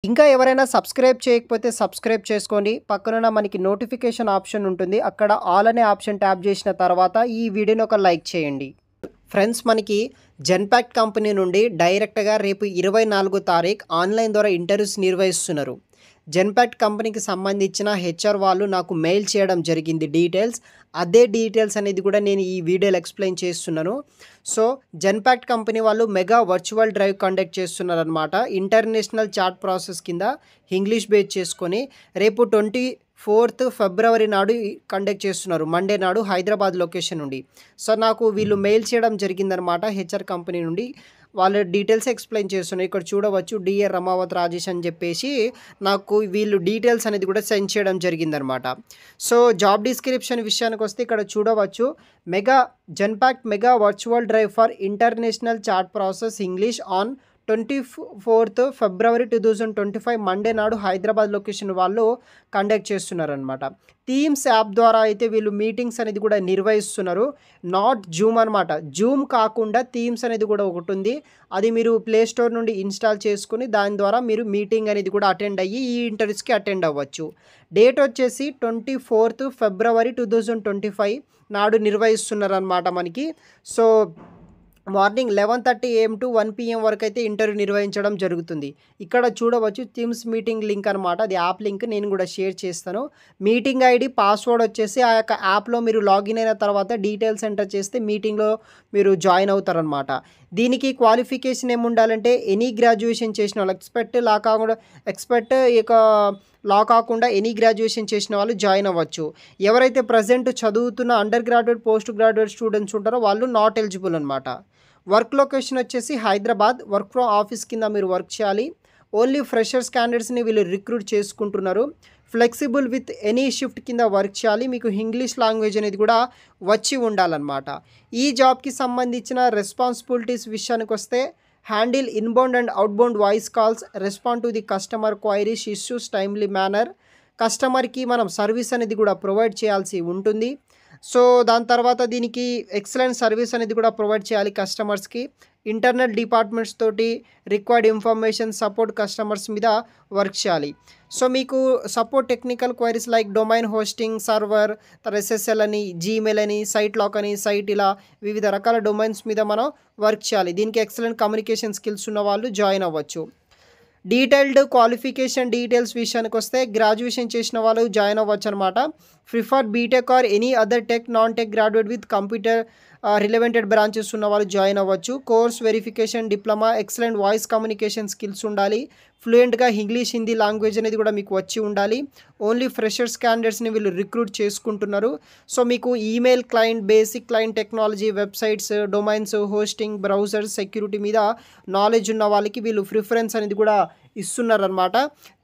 ఇంకా ఎవరైనా సబ్స్క్రైబ్ చేయకపోతే సబ్స్క్రైబ్ చేసుకోండి. పక్కనున్న మనకి నోటిఫికేషన్ ఆప్షన్ ఉంటుంది. అక్కడ ఆల్ అనే ఆప్షన్ ట్యాప్ చేసిన తర్వాత ఈ వీడియోని ఒక లైక్ చేయండి. ఫ్రెండ్స్, మనకి జెన్పాక్ట్ కంపెనీ నుండి డైరెక్ట్గా రేపు 24 తారీఖు ఆన్లైన్ ద్వారా ఇంటర్వ్యూస్ నిర్వహిస్తున్నారు. జెన్పాక్ట్ కంపెనీకి సంబంధించిన హెచ్ఆర్ వాళ్ళు నాకు మెయిల్ చేయడం జరిగింది డీటెయిల్స్. అదే డీటెయిల్స్ అనేది కూడా నేను ఈ వీడియోలో ఎక్స్ప్లెయిన్ చేస్తున్నాను. సో జెన్పాక్ట్ కంపెనీ వాళ్ళు మెగా వర్చువల్ డ్రైవ్ కండక్ట్ చేస్తున్నారనమాట. ఇంటర్నేషనల్ చాట్ ప్రాసెస్ కింద ఇంగ్లీష్ బేస్ చేసుకొని రేపు 24th ఫిబ్రవరి నాడు కండక్ట్ చేస్తున్నారు. మండే నాడు హైదరాబాద్ లొకేషన్ నుండి. సో నాకు వీళ్ళు మెయిల్ చేయడం జరిగిందనమాట హెచ్ఆర్ కంపెనీ నుండి. వాళ్ళ డీటెయిల్స్ ఎక్స్ప్లెయిన్ చేస్తున్నారు. ఇక్కడ చూడవచ్చు డిఆర్ రమావత్ రాజేష్ అని చెప్పేసి నాకు వీళ్ళు డీటెయిల్స్ అనేది కూడా సెండ్ చేయడం జరిగిందనమాట. సో జాబ్ డిస్క్రిప్షన్ విషయానికి వస్తే ఇక్కడ చూడవచ్చు Genpact mega virtual drive for international chat process English on 24th February 2025 Monday నాడు హైదరాబాద్ లొకేషన్ వాళ్ళు కండక్ట్ చేస్తున్నారనమాట. టీమ్స్ యాప్ ద్వారా అయితే వీళ్ళు మీటింగ్స్ అనేది కూడా నిర్వహిస్తున్నారు. నాట్ జూమ్ అనమాట. జూమ్ కాకుండా టీమ్స్ అనేది కూడా ఒకటి ఉంది. అది మీరు ప్లే స్టోర్ నుండి ఇన్స్టాల్ చేసుకుని దాని ద్వారా మీరు మీటింగ్ అనేది కూడా అటెండ్ అయ్యి ఈ ఇంటర్వ్యూస్కి అటెండ్ అవ్వచ్చు. డేట్ వచ్చేసి 24th ఫిబ్రవరి 2025 నాడు నిర్వహిస్తున్నారనమాట మనకి. So morning 11:30 AM to 1 PM వరకు అయితే ఇంటర్వ్యూ నిర్వహించడం జరుగుతుంది. ఇక్కడ చూడవచ్చు టీమ్స్ మీటింగ్ లింక్ అనమాట. అది యాప్ లింక్ నేను కూడా షేర్ చేస్తాను. మీటింగ్ ఐడి పాస్వర్డ్ వచ్చేసి ఆ యొక్క యాప్లో మీరు లాగిన్ అయిన తర్వాత డీటెయిల్స్ ఎంటర్ చేస్తే మీటింగ్లో మీరు జాయిన్ అవుతారనమాట. దీనికి క్వాలిఫికేషన్ ఏముండాలంటే ఎనీ గ్రాడ్యుయేషన్ చేసిన వాళ్ళు ఎక్స్పర్ట్ ఇక లా కాకుండా ఎనీ గ్రాడ్యుయేషన్ చేసిన వాళ్ళు జాయిన్ అవ్వచ్చు. ఎవరైతే ప్రజెంట్ చదువుతున్న under graduate post graduate students ఉంటారో వాళ్ళు నాట్ ఎలిజిబుల్ అనమాట. వర్క్ లొకేషన్ వచ్చేసి హైదరాబాద్. వర్క్ ఫ్రమ్ ఆఫీస్ కింద మీరు వర్క్ చేయాలి. ఓన్లీ ఫ్రెషర్స్ క్యాండిడేట్స్ని వీళ్ళు రిక్రూట్ చేసుకుంటున్నారు. ఫ్లెక్సిబుల్ విత్ ఎనీ షిఫ్ట్ కింద వర్క్ చేయాలి. మీకు ఇంగ్లీష్ లాంగ్వేజ్ అనేది కూడా వచ్చి ఉండాలన్నమాట. ఈ జాబ్కి సంబంధించిన రెస్పాన్సిబిలిటీస్ విషయానికి వస్తే handle inbound and outbound voice calls, respond to the customer queries issues timely manner. కస్టమర్కి మనం సర్వీస్ అనేది కూడా ప్రొవైడ్ చేయాల్సి ఉంటుంది. సో దాని తర్వాత దీనికి ఎక్సలెంట్ సర్వీస్ అనేది కూడా ప్రొవైడ్ చేయాలి కస్టమర్స్కి. ఇంటర్నల్ డిపార్ట్మెంట్స్ తోటి రిక్వైర్డ్ ఇన్ఫర్మేషన్ సపోర్ట్ కస్టమర్స్ మీద వర్క్ చేయాలి. సో మీకు support technical queries like domain hosting, server, SSL అని, జీమెయిల్ అని, సైట్ లాక్ అని, సైట్ ఇలా వివిధ రకాల డొమైన్స్ మీద మనం వర్క్ చేయాలి. దీనికి ఎక్సలెంట్ కమ్యూనికేషన్ స్కిల్స్ ఉన్న వాళ్ళు జాయిన్ అవ్వచ్చు. డీటెయిల్డ్ క్వాలిఫికేషన్ డీటెయిల్స్ విషయానికి వస్తే గ్రాడ్యుయేషన్ చేసిన వాళ్ళు జాయిన్ అవ్వచ్చు అనమాట. Prefer BTech or any other tech non tech graduate with computer relevanted branches ఉన్న వాళ్ళు జాయిన్ అవ్వచ్చు. Course verification diploma, excellent voice communication skills ఉండాలి. ఫ్లూయెంట్గా ఇంగ్లీష్ హిందీ లాంగ్వేజ్ అనేది కూడా మీకు వచ్చి ఉండాలి. ఓన్లీ ఫ్రెషర్స్ క్యాండిడేట్స్ని వీళ్ళు రిక్రూట్ చేసుకుంటున్నారు. సో మీకు email client, basic client technology, websites, domains, hosting, browsers, security మీద నాలెడ్జ్ ఉన్న వాళ్ళకి వీళ్ళు ప్రిఫరెన్స్ అనేది కూడా ఇస్తున్నారనమాట.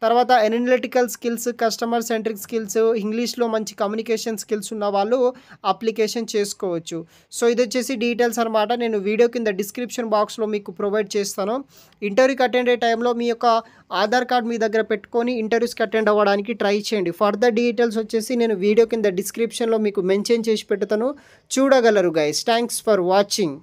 తర్వాత analytical skills, customer centric skills, ఇంగ్లీష్లో మంచి కమ్యూనికేషన్ స్కిల్స్ ఉన్న వాళ్ళు అప్లికేషన్ చేసుకోవచ్చు. సో ఇది వచ్చేసి డీటెయిల్స్ అనమాట. నేను వీడియో కింద డిస్క్రిప్షన్ బాక్స్లో మీకు ప్రొవైడ్ చేస్తాను. ఇంటర్వ్యూకి అటెండ్ అయ్యే టైంలో మీ యొక్క ఆధార్ కార్డ్ మీ దగ్గర పెట్టుకొని ఇంటర్వ్యూస్కి అటెండ్ అవ్వడానికి ట్రై చేయండి. ఫర్దర్ డీటెయిల్స్ వచ్చేసి నేను వీడియో కింద డిస్క్రిప్షన్లో మీకు మెన్షన్ చేసి పెడతాను, చూడగలరు గైస్. Thanks for watching.